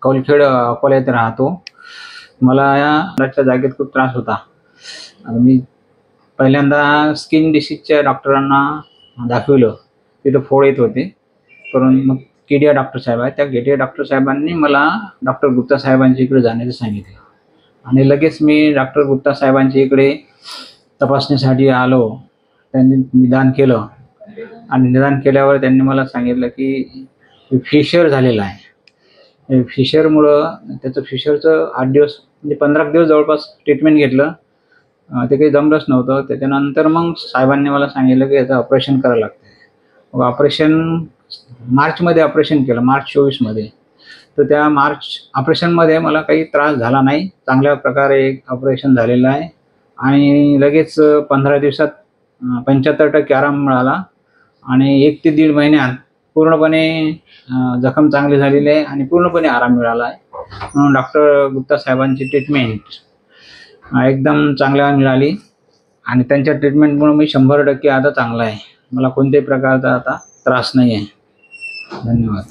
कौलखेड अकोला येथे राहतो. मला या दाताच्या जागेत खूप त्रास होता. मी पहिल्यांदा स्किन डिसीजच्या डॉक्टरांना दाखवलं. तिथं फोड येत होते. परंतु मग केडिया डॉक्टर साहेब आहेत, त्या केडिया डॉक्टर साहेबांनी मला डॉक्टर गुप्ता साहेबांच्या इकडे जाण्याचं सांगितलं आणि लगेच मी डॉक्टर गुप्ता साहेबांच्या इकडे तपासणीसाठी आलो. त्यांनी निदान केलं आणि निदान केल्यावर त्यांनी मला सांगितलं की फिशर झालेलं आहे. फिशरमुळं त्याचं फिशरचं 8 दिवस म्हणजे 15 दिवस जवळपास ट्रीटमेंट घेतलं. ते काही जमलंच नव्हतं. त्याच्यानंतर मग साहेबांनी मला सांगितलं की याचं ऑपरेशन करावं लागतं. मग ऑपरेशन मार्चमध्ये ऑपरेशन केलं, मार्च 24मध्ये. तर त्या ऑपरेशनमध्ये मला काही त्रास झाला नाही. चांगल्या प्रकारे ऑपरेशन झालेलं आहे आणि लगेच 15 दिवसात 75% आराम मिळाला आणि 1 ते 1.5 महिन्यात पूर्णपणे जखम चांगली झालेली आहे आणि पूर्णपणे आराम मिळाला आहे. म्हणून डॉक्टर गुप्ता साहेबांची ट्रीटमेंट एकदम चांगल्या मिळाली आणि त्यांच्या ट्रीटमेंटमुळे मी 100% आता चांगला आहे. मला कोणत्याही प्रकारचा आता त्रास नाही आहे. धन्यवाद.